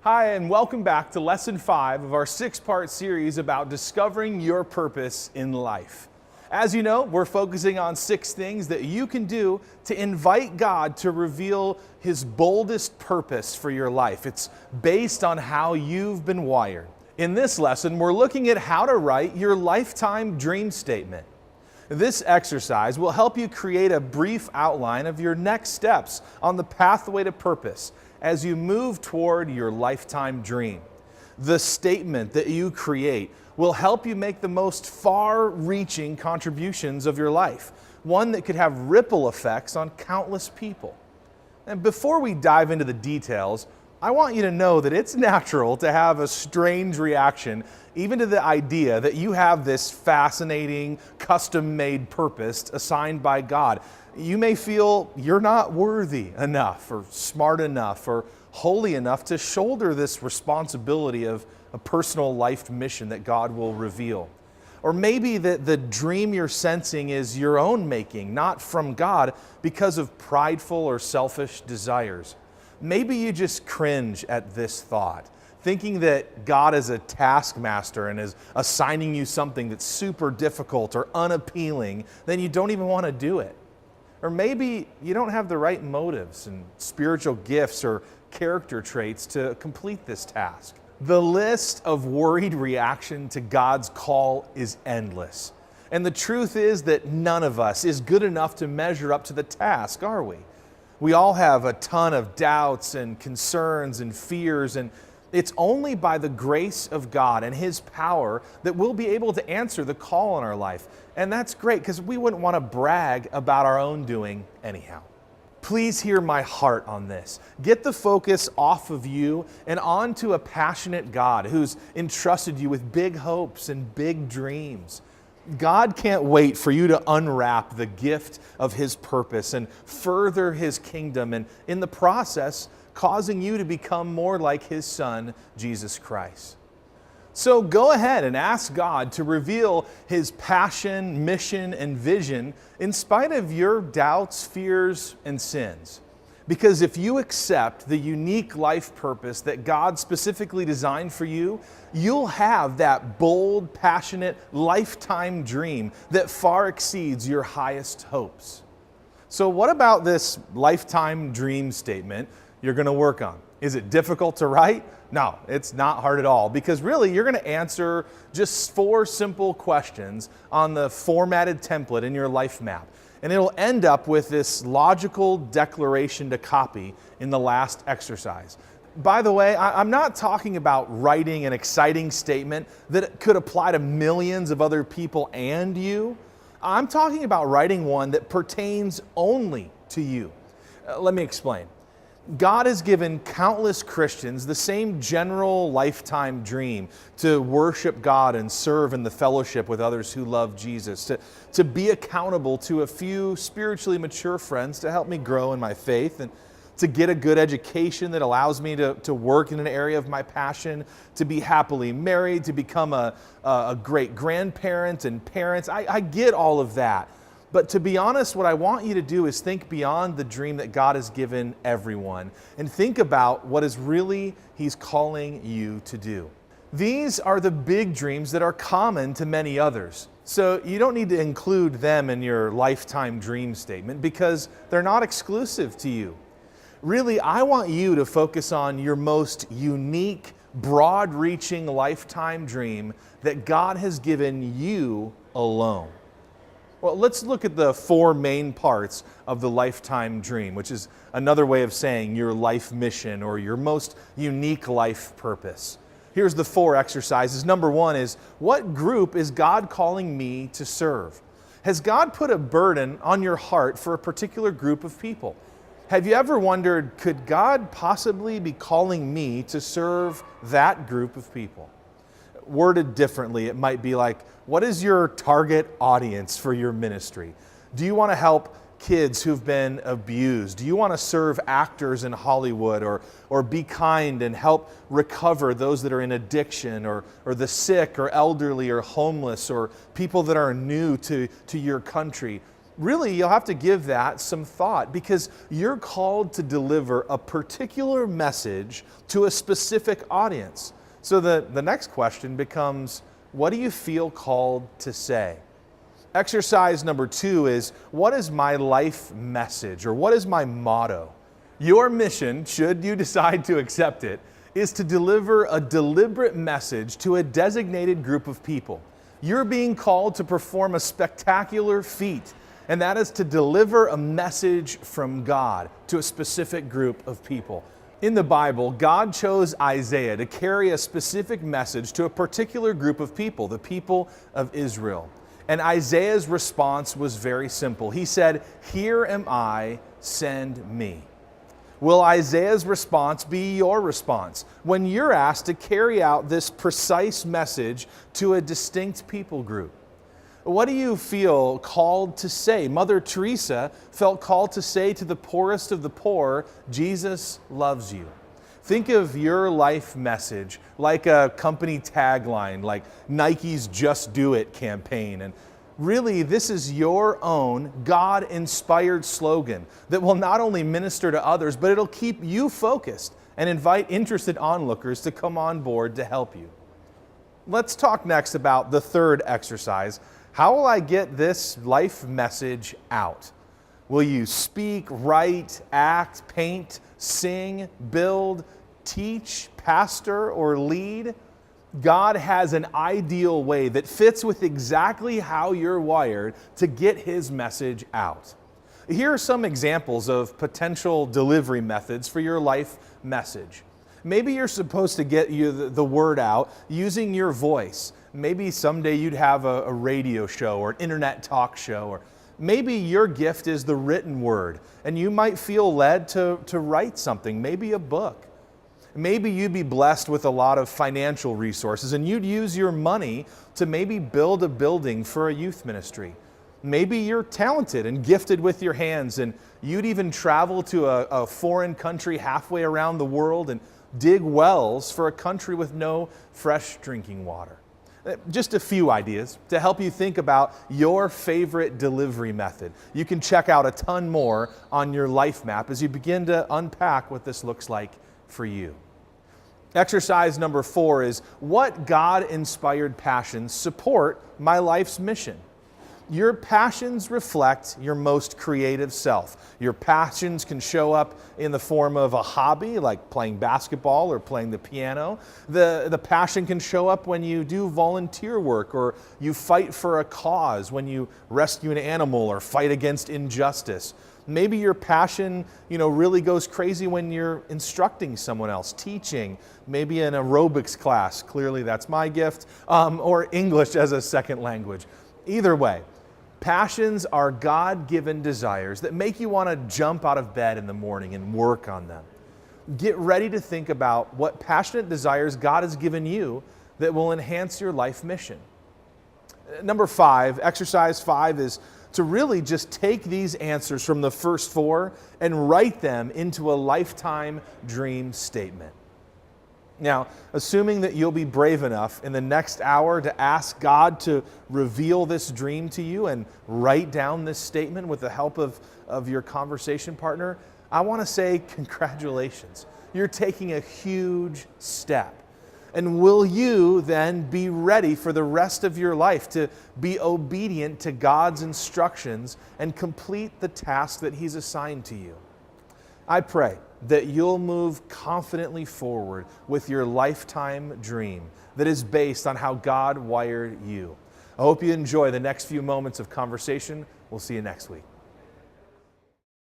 Hi, and welcome back to Lesson 5 of our 6-part series about discovering your purpose in life. As you know, we're focusing on 6 things that you can do to invite God to reveal His boldest purpose for your life. It's based on how you've been wired. In this lesson, we're looking at how to write your lifetime dream statement. This exercise will help you create a brief outline of your next steps on the pathway to purpose as you move toward your lifetime dream. The statement that you create will help you make the most far-reaching contributions of your life, one that could have ripple effects on countless people. And before we dive into the details, I want you to know that it's natural to have a strange reaction even to the idea that you have this fascinating, custom-made purpose assigned by God. You may feel you're not worthy enough or smart enough or holy enough to shoulder this responsibility of a personal life mission that God will reveal. Or maybe that the dream you're sensing is your own making, not from God, because of prideful or selfish desires. Maybe you just cringe at this thought, thinking that God is a taskmaster and is assigning you something that's super difficult or unappealing, then you don't even want to do it. Or maybe you don't have the right motives and spiritual gifts or character traits to complete this task. The list of worried reaction to God's call is endless. And the truth is that none of us is good enough to measure up to the task, are we? We all have a ton of doubts and concerns and fears, and it's only by the grace of God and His power that we'll be able to answer the call in our life. And that's great because we wouldn't want to brag about our own doing anyhow. Please hear my heart on this. Get the focus off of you and onto a passionate God who's entrusted you with big hopes and big dreams. God can't wait for you to unwrap the gift of His purpose and further His kingdom, and in the process, causing you to become more like His Son, Jesus Christ. So go ahead and ask God to reveal His passion, mission, and vision in spite of your doubts, fears, and sins. Because if you accept the unique life purpose that God specifically designed for you, you'll have that bold, passionate, lifetime dream that far exceeds your highest hopes. So what about this lifetime dream statement you're going to work on? Is it difficult to write? No, it's not hard at all, because really you're going to answer just 4 simple questions on the formatted template in your life map. And it'll end up with this logical declaration to copy in the last exercise. By the way, I'm not talking about writing an exciting statement that could apply to millions of other people and you. I'm talking about writing one that pertains only to you. Let me explain. God has given countless Christians the same general lifetime dream to worship God and serve in the fellowship with others who love Jesus, to be accountable to a few spiritually mature friends to help me grow in my faith, and to get a good education that allows me to work in an area of my passion, to be happily married, to become a great grandparent and parents. I get all of that. But to be honest, what I want you to do is think beyond the dream that God has given everyone and think about what is really He's calling you to do. These are the big dreams that are common to many others. So you don't need to include them in your lifetime dream statement because they're not exclusive to you. Really, I want you to focus on your most unique, broad-reaching lifetime dream that God has given you alone. Well, let's look at the 4 main parts of the lifetime dream, which is another way of saying your life mission or your most unique life purpose. Here's the 4 exercises. Number 1 is, what group is God calling me to serve? Has God put a burden on your heart for a particular group of people? Have you ever wondered, could God possibly be calling me to serve that group of people? Worded differently, it might be like, what is your target audience for your ministry? Do you want to help kids who've been abused? Do you want to serve actors in Hollywood or be kind and help recover those that are in addiction or the sick or elderly or homeless or people that are new to your country? Really, you'll have to give that some thought because you're called to deliver a particular message to a specific audience. So the next question becomes, what do you feel called to say? Exercise number 2 is, what is my life message, or what is my motto? Your mission, should you decide to accept it, is to deliver a deliberate message to a designated group of people. You're being called to perform a spectacular feat, and that is to deliver a message from God to a specific group of people. In the Bible, God chose Isaiah to carry a specific message to a particular group of people, the people of Israel. And Isaiah's response was very simple. He said, "Here am I, send me." Will Isaiah's response be your response when you're asked to carry out this precise message to a distinct people group? What do you feel called to say? Mother Teresa felt called to say to the poorest of the poor, Jesus loves you. Think of your life message like a company tagline, like Nike's Just Do It campaign. And really, this is your own God-inspired slogan that will not only minister to others, but it'll keep you focused and invite interested onlookers to come on board to help you. Let's talk next about the third exercise. How will I get this life message out? Will you speak, write, act, paint, sing, build, teach, pastor, or lead? God has an ideal way that fits with exactly how you're wired to get His message out. Here are some examples of potential delivery methods for your life message. Maybe you're supposed to get the word out using your voice. Maybe someday you'd have a radio show or an internet talk show, or maybe your gift is the written word and you might feel led to write something, maybe a book. Maybe you'd be blessed with a lot of financial resources and you'd use your money to maybe build a building for a youth ministry. Maybe you're talented and gifted with your hands and you'd even travel to a foreign country halfway around the world and dig wells for a country with no fresh drinking water. Just a few ideas to help you think about your favorite delivery method. You can check out a ton more on your life map as you begin to unpack what this looks like for you. Exercise number 4 is, what God-inspired passions support my life's mission? Your passions reflect your most creative self. Your passions can show up in the form of a hobby, like playing basketball or playing the piano. The passion can show up when you do volunteer work, or you fight for a cause, when you rescue an animal or fight against injustice. Maybe your passion, really goes crazy when you're instructing someone else, teaching, maybe an aerobics class. Clearly that's my gift, or English as a second language. Either way, passions are God-given desires that make you want to jump out of bed in the morning and work on them. Get ready to think about what passionate desires God has given you that will enhance your life mission. Number 5, exercise 5, is to really just take these answers from the first 4 and write them into a lifetime dream statement. Now, assuming that you'll be brave enough in the next hour to ask God to reveal this dream to you and write down this statement with the help of your conversation partner, I want to say congratulations. You're taking a huge step. And will you then be ready for the rest of your life to be obedient to God's instructions and complete the task that He's assigned to you? I pray that you'll move confidently forward with your lifetime dream that is based on how God wired you. I hope you enjoy the next few moments of conversation. We'll see you next week.